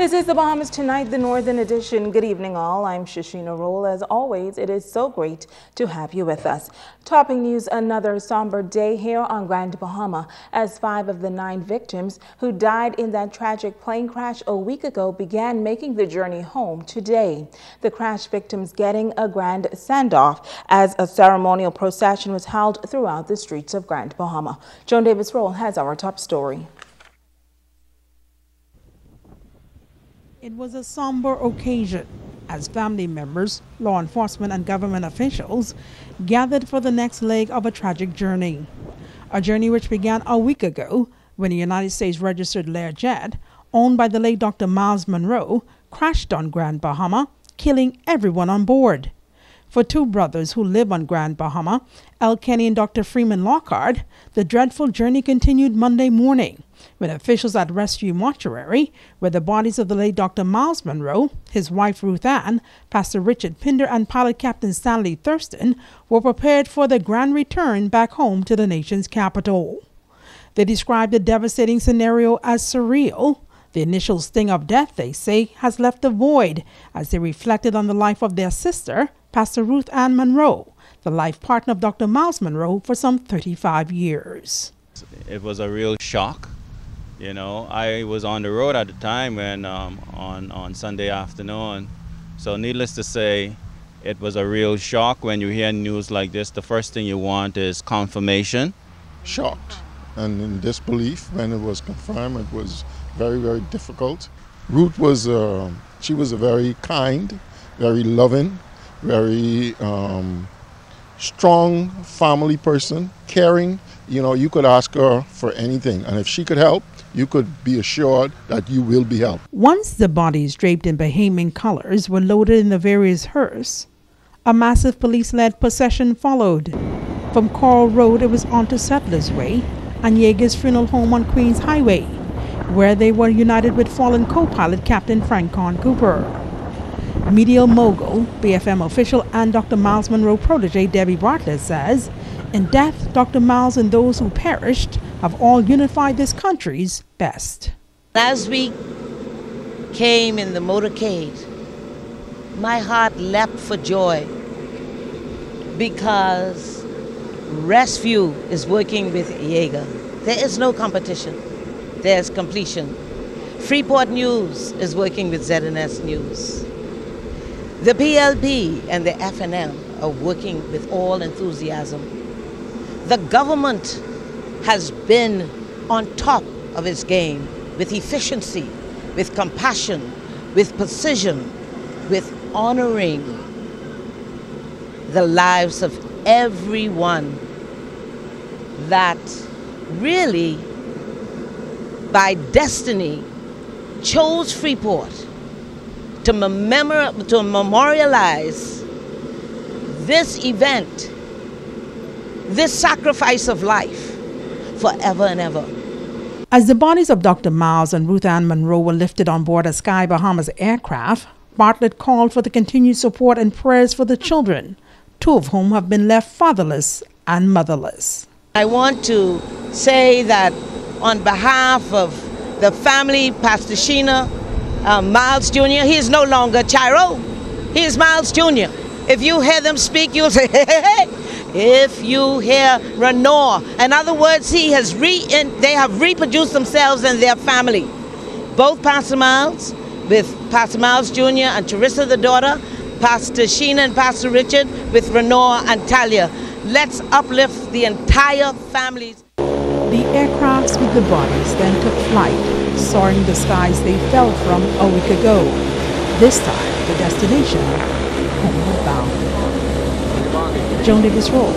This is the Bahamas Tonight, the Northern Edition. Good evening, all. I'm Shashina Roll. As always, it is so great to have you with us. Topping news, another somber day here on Grand Bahama, as 5 of the 9 victims who died in that tragic plane crash a week ago began making the journey home today. The crash victims getting a grand send-off as a ceremonial procession was held throughout the streets of Grand Bahama. Joan Davis Roll has our top story. It was a somber occasion as family members, law enforcement and government officials gathered for the next leg of a tragic journey. A journey which began a week ago when a United States registered Learjet owned by the late Dr. Miles Monroe crashed on Grand Bahama, killing everyone on board. For 2 brothers who live on Grand Bahama, L. Kenny and Dr. Freeman Lockhart, the dreadful journey continued Monday morning when officials at Rescue Mortuary, where the bodies of the late Dr. Miles Monroe, his wife Ruth Ann, Pastor Richard Pinder and pilot Captain Stanley Thurston were prepared for their grand return back home to the nation's capital. They described the devastating scenario as surreal. The initial sting of death, they say, has left a void as they reflected on the life of their sister, Pastor Ruth Ann Monroe, the life partner of Dr. Miles Monroe for some 35 years. It was a real shock. You know, I was on the road at the time when on Sunday afternoon. So needless to say, it was a real shock when you hear news like this. The first thing you want is confirmation. Shocked and in disbelief when it was confirmed. It was very, very difficult. Ruth was, she was a very kind, very loving, very strong family person, caring. You know, you could ask her for anything, and if she could help, you could be assured that you will be helped. Once the bodies draped in Bahamian colors were loaded in the various hearse, a massive police-led procession followed. From Coral Road, it was on to Settlers Way and Yeager's Funeral Home on Queens Highway, where they were united with fallen co-pilot Captain Frank Con Cooper. Media mogul, BFM official and Dr. Miles Monroe protege Debbie Bartlett says, in death, Dr. Miles and those who perished have all unified this country's best. As we came in the motorcade, my heart leapt for joy because Rescue is working with Yeager. There is no competition. There's completion. Freeport News is working with ZNS News. The PLP and the FNL are working with all enthusiasm. The government has been on top of its game with efficiency, with compassion, with precision, with honoring the lives of everyone that really, by destiny, chose Freeport to memorialize this event, this sacrifice of life, forever and ever. As the bodies of Dr. Miles and Ruth Ann Monroe were lifted on board a Sky Bahamas aircraft, Bartlett called for the continued support and prayers for the children, 2 of whom have been left fatherless and motherless. I want to say that on behalf of the family, Pastor Sheena, Miles Jr., he is no longer Chiro, he is Miles Jr. If you hear them speak, you'll say, hey, hey, hey. If you hear Renor, in other words, they have reproduced themselves and their family. Both Pastor Miles, with Pastor Miles Jr. and Teresa the daughter, Pastor Sheena and Pastor Richard, with Renor and Talia. Let's uplift the entire families. The aircrafts with the bodies then took flight, soaring the skies they fell from a week ago. This time, the destination, homeward bound. Joan Davis Roll,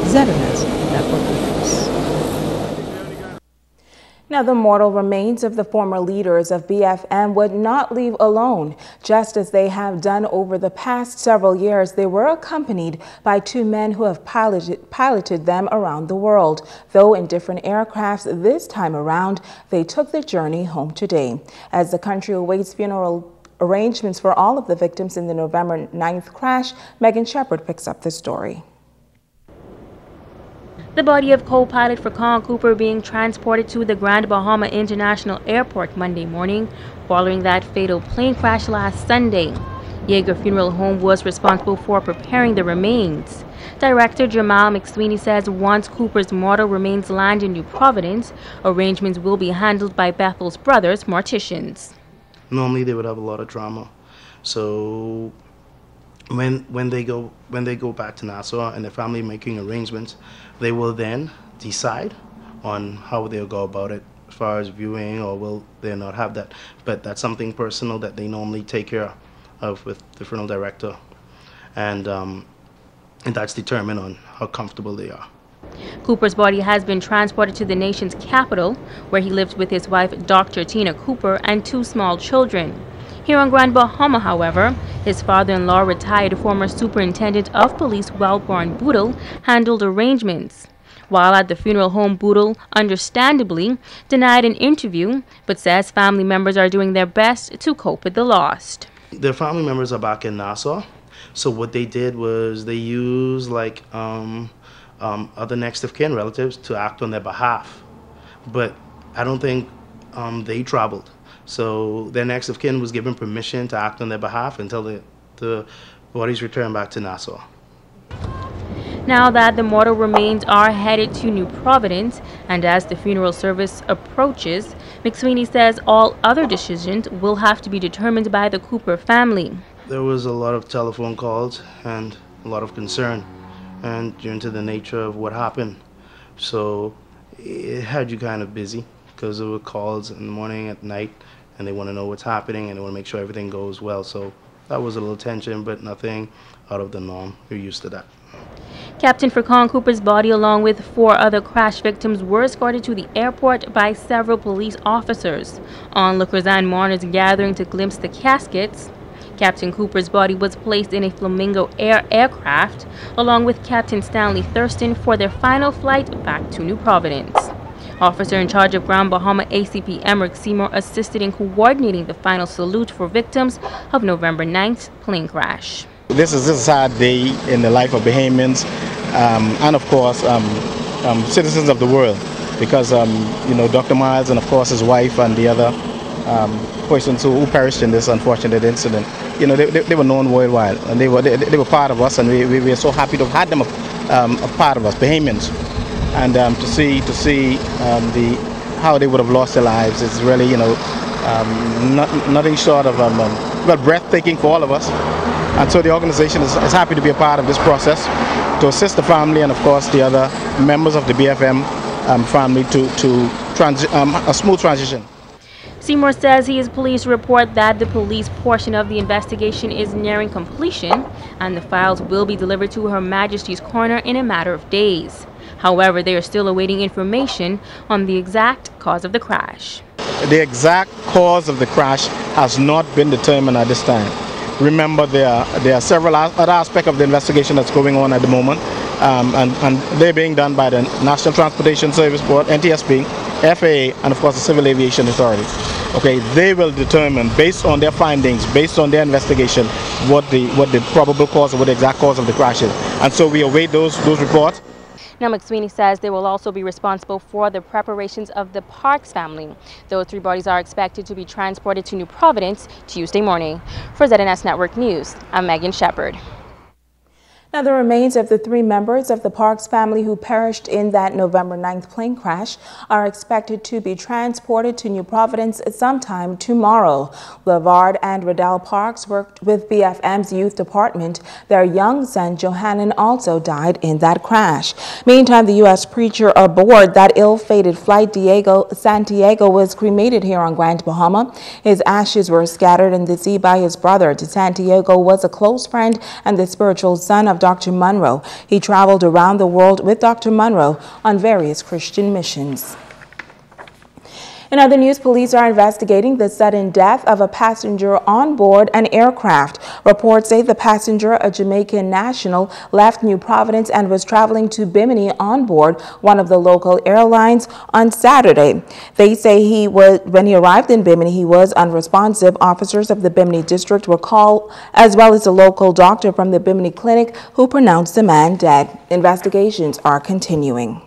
ZNS Network News. Now, the mortal remains of the former leaders of BFM would not leave alone. Just as they have done over the past several years, they were accompanied by 2 men who have piloted them around the world. Though in different aircrafts this time around, they took the journey home today. As the country awaits funeral arrangements for all of the victims in the November 9th crash, Megan Shepard picks up the story. The body of co-pilot Freeport Cooper being transported to the Grand Bahama International Airport Monday morning following that fatal plane crash last Sunday. Yeager Funeral Home was responsible for preparing the remains. Director Jamal McSweeney says once Cooper's mortal remains land in New Providence, arrangements will be handled by Bethel's brothers, morticians. Normally they would have a lot of trauma, so when they go back to Nassau and the family making arrangements, they will then decide on how they'll go about it as far as viewing, or will they not have that. But that's something personal that they normally take care of with the funeral director, and that's determined on how comfortable they are. Cooper's body has been transported to the nation's capital, where he lived with his wife, Dr. Tina Cooper, and 2 small children. Here on Grand Bahama, however, his father-in-law, retired former Superintendent of Police Wellborn Boodle, handled arrangements. While at the funeral home, Boodle understandably denied an interview, but says family members are doing their best to cope with the loss. Their family members are back in Nassau, so what they did was they used like other next of kin relatives to act on their behalf, but I don't think they traveled. So their next of kin was given permission to act on their behalf until the bodies return back to Nassau. Now that the mortal remains are headed to New Providence, and as the funeral service approaches, McSweeney says all other decisions will have to be determined by the Cooper family. There was a lot of telephone calls and a lot of concern, and due to the nature of what happened, so it had you kind of busy because there were calls in the morning, at night, and they want to know what's happening and they want to make sure everything goes well. So that was a little tension, but nothing out of the norm. You're used to that. Captain Freeport Cooper's body, along with 4 other crash victims, were escorted to the airport by several police officers. Onlookers and mourners gathering to glimpse the caskets. Captain Cooper's body was placed in a Flamingo Air aircraft, along with Captain Stanley Thurston, for their final flight back to New Providence. Officer in charge of Grand Bahama, ACP Emmerich Seymour, assisted in coordinating the final salute for victims of November 9th plane crash. This is a sad day in the life of Bahamians, and of course citizens of the world, because you know, Dr. Miles and of course his wife and the other persons who perished in this unfortunate incident, you know, they were known worldwide, and they were part of us, and we are so happy to have had them a part of us, Bahamians, and to see how they would have lost their lives is really, you know, nothing short of well, breathtaking for all of us. And so the organization is happy to be a part of this process, to assist the family and of course the other members of the BFM family to a smooth transition. Seymour says he is pleased to report that the police portion of the investigation is nearing completion, and the files will be delivered to Her Majesty's coroner in a matter of days. However, they are still awaiting information on the exact cause of the crash. The exact cause of the crash has not been determined at this time. Remember, there are several other aspects of the investigation that's going on at the moment, and they're being done by the National Transportation Service Board, NTSB, FAA, and of course the Civil Aviation Authority. Okay, they will determine, based on their findings, based on their investigation, what the probable cause or what the exact cause of the crash is. And so we await those reports. Now, McSweeney says they will also be responsible for the preparations of the Parks family. Those 3 bodies are expected to be transported to New Providence Tuesday morning. For ZNS Network News, I'm Megan Shepard. Now, the remains of the 3 members of the Parks family who perished in that November 9th plane crash are expected to be transported to New Providence sometime tomorrow. LeVard and Riddell Parks worked with BFM's youth department. Their young son, Johannan, also died in that crash. Meantime, the U.S. preacher aboard that ill-fated flight, Santiago, was cremated here on Grand Bahama. His ashes were scattered in the sea by his brother. Santiago was a close friend and the spiritual son of Dr. Monroe. He traveled around the world with Dr. Monroe on various Christian missions. In other news, police are investigating the sudden death of a passenger on board an aircraft. Reports say the passenger, a Jamaican national, left New Providence and was traveling to Bimini on board one of the local airlines on Saturday. They say when he arrived in Bimini, he was unresponsive. Officers of the Bimini district were called, as well as a local doctor from the Bimini clinic who pronounced the man dead. Investigations are continuing.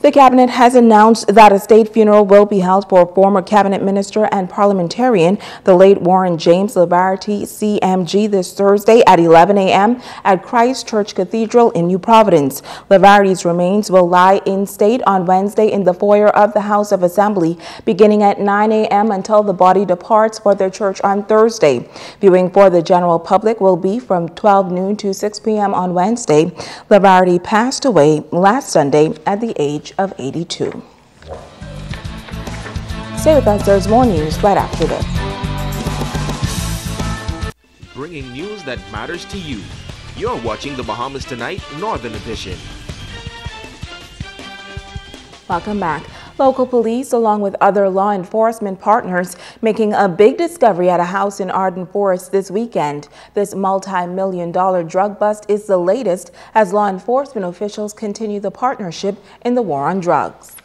The cabinet has announced that a state funeral will be held for former cabinet minister and parliamentarian, the late Warren James Lavarity, CMG, this Thursday at 11 a.m. at Christ Church Cathedral in New Providence. Lavarity's remains will lie in state on Wednesday in the foyer of the House of Assembly, beginning at 9 a.m. until the body departs for their church on Thursday. Viewing for the general public will be from 12 noon to 6 p.m. on Wednesday. Lavarity passed away last Sunday at the age of 82. Stay with us, there's more news right after this. Bringing news that matters to you. You're watching the Bahamas Tonight Northern Edition. Welcome back. Local police, along with other law enforcement partners, making a big discovery at a house in Arden Forest this weekend. This multi-million-dollar drug bust is the latest as law enforcement officials continue the partnership in the war on drugs.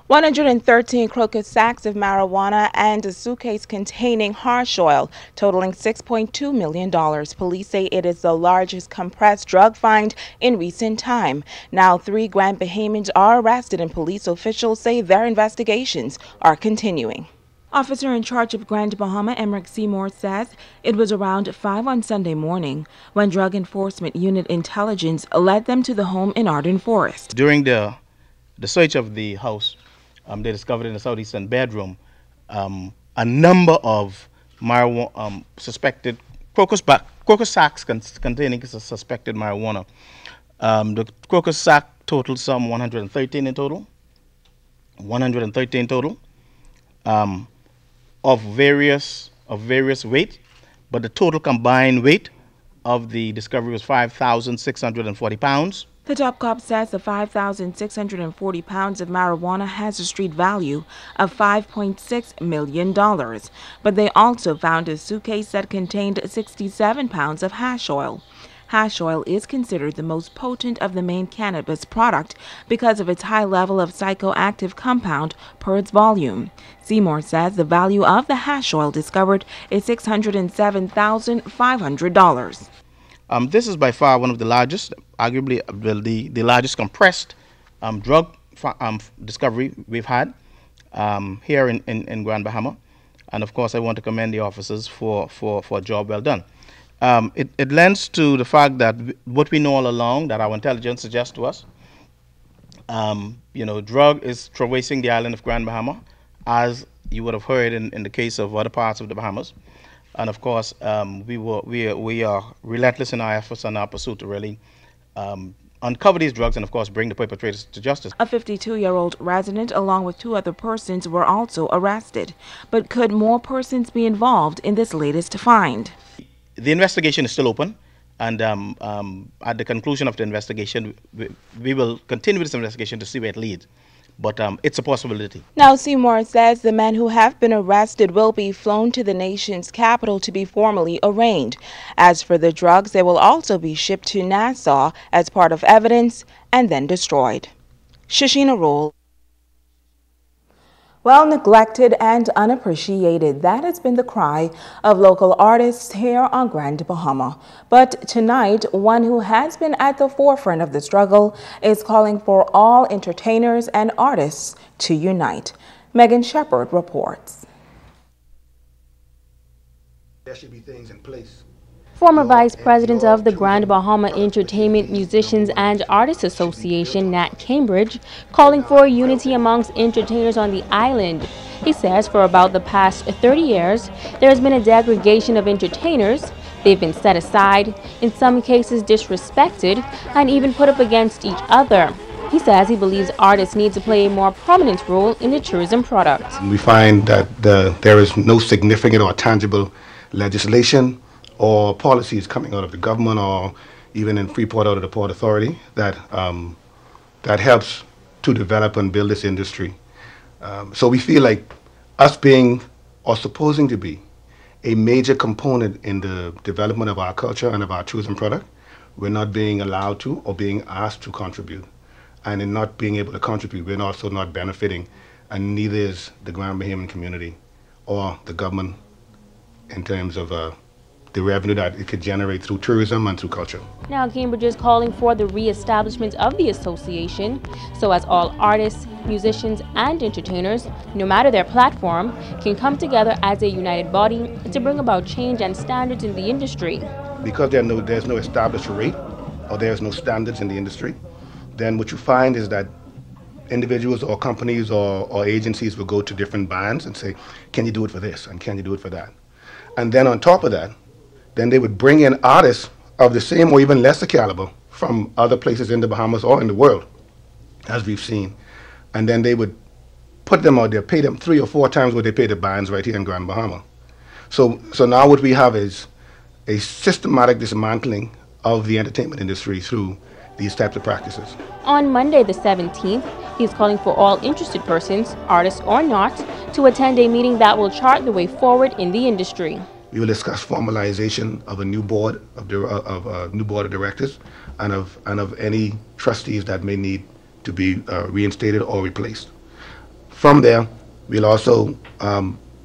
113 crocus sacks of marijuana and a suitcase containing hash oil, totaling $6.2 million. Police say it is the largest compressed drug find in recent time. Now 3 Grand Bahamians are arrested and police officials say their investigations are continuing. Officer in charge of Grand Bahama, Emerick Seymour, says it was around 5 on Sunday morning when Drug Enforcement Unit intelligence led them to the home in Arden Forest. During the search of the house, they discovered in the southeastern bedroom a number of marijuana, suspected crocus sacks containing suspected marijuana. The crocus sack totaled some 113 in total. 113 total of various weight, but the total combined weight of the discovery was 5,640 pounds. The top cop says the 5,640 pounds of marijuana has a street value of $5.6 million. But they also found a suitcase that contained 67 pounds of hash oil. Hash oil is considered the most potent of the main cannabis product because of its high level of psychoactive compound per its volume. Seymour says the value of the hash oil discovered is $607,500. This is by far one of the largest, arguably the largest compressed drug discovery we've had here in Grand Bahama. And of course, I want to commend the officers for a job well done. It lends to the fact that what we know all along, that our intelligence suggests to us, drug is traversing the island of Grand Bahama, as you would have heard in the case of other parts of the Bahamas. And of course, we are relentless in our efforts and our pursuit to really uncover these drugs and of course bring the perpetrators to justice. A 52-year-old resident along with 2 other persons were also arrested. But could more persons be involved in this latest find? The investigation is still open, and at the conclusion of the investigation, we will continue this investigation to see where it leads. But it's a possibility. Now, Seymour says the men who have been arrested will be flown to the nation's capital to be formally arraigned. As for the drugs, they will also be shipped to Nassau as part of evidence and then destroyed. Shashina Roll. Well neglected and unappreciated, that has been the cry of local artists here on Grand Bahama. But tonight, one who has been at the forefront of the struggle is calling for all entertainers and artists to unite. Megan Shepard reports. There should be things in place. Former Vice President of the Grand Bahama Entertainment Musicians and Artists Association, Nat Cambridge, calling for unity amongst entertainers on the island. He says for about the past 30 years, there has been a degradation of entertainers. They've been set aside, in some cases disrespected, and even put up against each other. He says he believes artists need to play a more prominent role in the tourism product. We find that there is no significant or tangible legislation or policies coming out of the government or even in Freeport out of the Port Authority that helps to develop and build this industry. So we feel like us being or supposing to be a major component in the development of our culture and of our tourism product, we're not being allowed to or being asked to contribute. And in not being able to contribute, we're also not benefiting, and neither is the Grand Bahamian community or the government in terms of the revenue that it could generate through tourism and through culture. Now, Cambridge is calling for the re-establishment of the association so as all artists, musicians, and entertainers, no matter their platform, can come together as a united body to bring about change and standards in the industry. Because there's no established rate or there's no standards in the industry, then what you find is that individuals or companies or agencies will go to different bands and say, can you do it for this and can you do it for that? And then on top of that, then they would bring in artists of the same or even lesser caliber from other places in the Bahamas or in the world, as we've seen. And then they would put them out there, pay them 3 or 4 times what they pay the bands right here in Grand Bahama. So now what we have is a systematic dismantling of the entertainment industry through these types of practices. On Monday the 17th, he's calling for all interested persons, artists or not, to attend a meeting that will chart the way forward in the industry. We will discuss formalization of a new board of new board of directors and of any trustees that may need to be reinstated or replaced. From there, we'll also,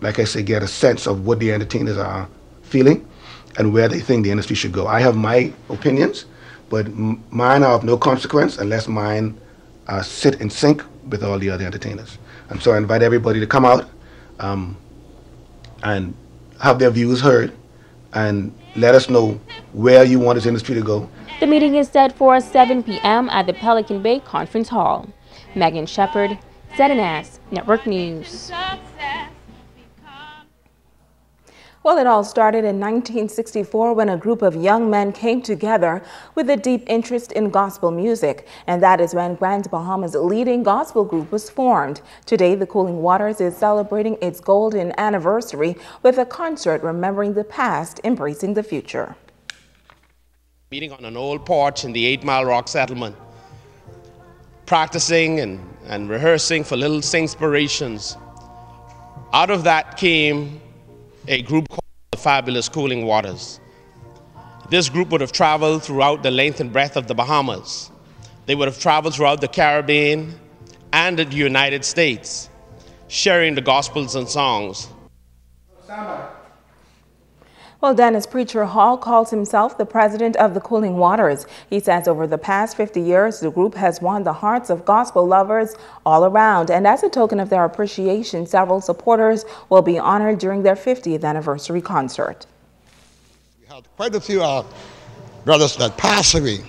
like I say, get a sense of what the entertainers are feeling and where they think the industry should go. I have my opinions, but mine are of no consequence unless mine sit in sync with all the other entertainers. And so I invite everybody to come out and have their views heard and let us know where you want this industry to go. The meeting is set for 7 p.m. at the Pelican Bay Conference Hall. Megan Shepard, ZNS Network News. Well, it all started in 1964 when a group of young men came together with a deep interest in gospel music, and that is when Grand Bahama's leading gospel group was formed. Today, the Cooling Waters is celebrating its golden anniversary with a concert remembering the past, embracing the future. Meeting on an old porch in the 8 Mile Rock settlement, practicing and rehearsing for little singspirations. Out of that came a group called the Fabulous Cooling Waters. This group would have traveled throughout the length and breadth of the Bahamas. They would have traveled throughout the Caribbean and the United States, sharing the gospels and songs. Well, Dennis Preacher Hall calls himself the president of the Cooling Waters. He says over the past 50 years, the group has won the hearts of gospel lovers all around. And as a token of their appreciation, several supporters will be honored during their 50th anniversary concert. We had quite a few brothers that passed away,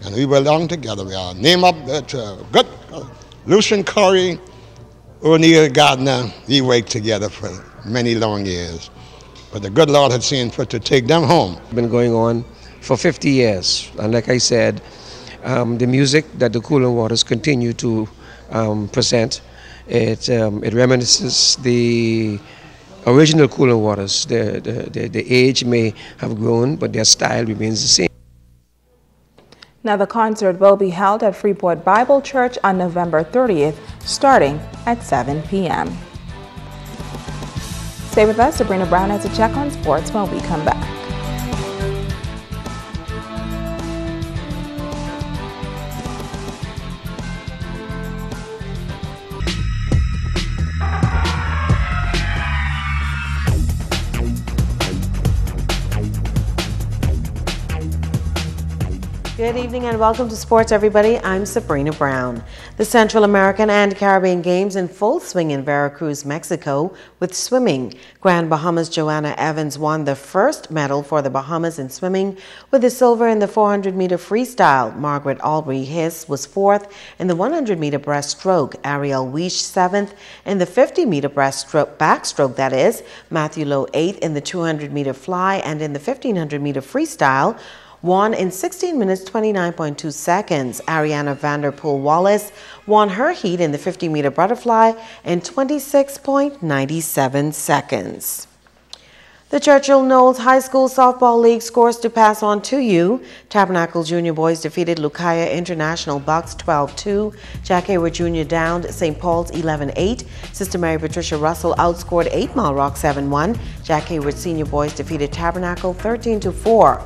and we belong together. We are named up good Lucian Curry, O'Neill Gardner. We worked together for many long years. But the good Lord had seen fit to take them home. Been going on for 50 years, and like I said, the music that the Cooling Waters continue to present, it reminisces the original Cooling Waters. The age may have grown, but their style remains the same. Now, the concert will be held at Freeport Bible Church on November 30th, starting at 7 p.m. Stay with us. Sabrina Brown has a check on sports when we come back. Good evening and welcome to Sports, everybody. I'm Sabrina Brown. The Central American and Caribbean Games in full swing in Veracruz, Mexico with swimming. Grand Bahama's Joanna Evans won the first medal for the Bahamas in swimming with the silver in the 400-meter freestyle. Margaret Albury-Hiss was fourth in the 100-meter breaststroke. Ariel Weish seventh in the 50-meter breaststroke, backstroke that is. Matthew Lowe eighth in the 200-meter fly, and in the 1500-meter freestyle, won in 16 minutes 29.2 seconds. Ariana Vanderpool Wallace won her heat in the 50-meter butterfly in 26.97 seconds. The Churchill Knowles High School Softball League scores to pass on to you. Tabernacle Junior Boys defeated Lucaya International Bucks 12-2. Jack Hayward Jr. downed St. Paul's 11-8. Sister Mary Patricia Russell outscored 8 Mile Rock 7-1. Jack Hayward Senior Boys defeated Tabernacle 13-4.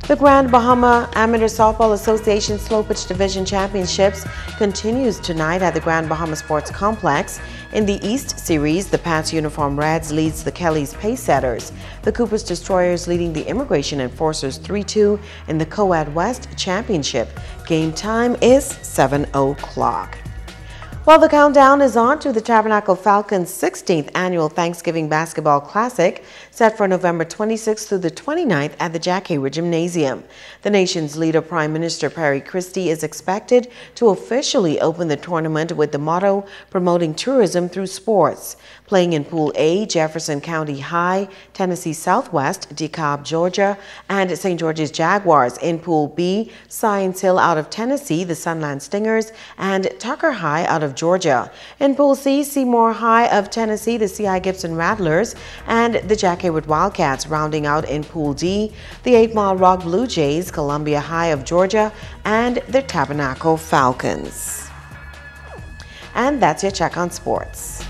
The Grand Bahama Amateur Softball Association Slow Pitch Division Championships continues tonight at the Grand Bahama Sports Complex. In the East Series, the Pats Uniform Reds leads the Kellys Pacesetters. The Coopers Destroyers leading the Immigration Enforcers 3-2 in the Co-Ed West Championship. Game time is 7 o'clock. Well, the countdown is on to the Tabernacle Falcons' 16th annual Thanksgiving Basketball Classic, set for November 26th through the 29th at the Jack Hayward Gymnasium. The nation's leader, Prime Minister Perry Christie, is expected to officially open the tournament with the motto, promoting tourism through sports. Playing in Pool A, Jefferson County High, Tennessee Southwest, DeKalb, Georgia, and St. George's Jaguars. In Pool B, Science Hill out of Tennessee, the Sunland Stingers, and Tucker High out of Georgia. In Pool C, Seymour High of Tennessee, the C.I. Gibson Rattlers, and the Jack Hayward Wildcats. Rounding out in Pool D, the 8 Mile Rock Blue Jays, Columbia High of Georgia, and the Tabernacle Falcons. And that's your check on sports.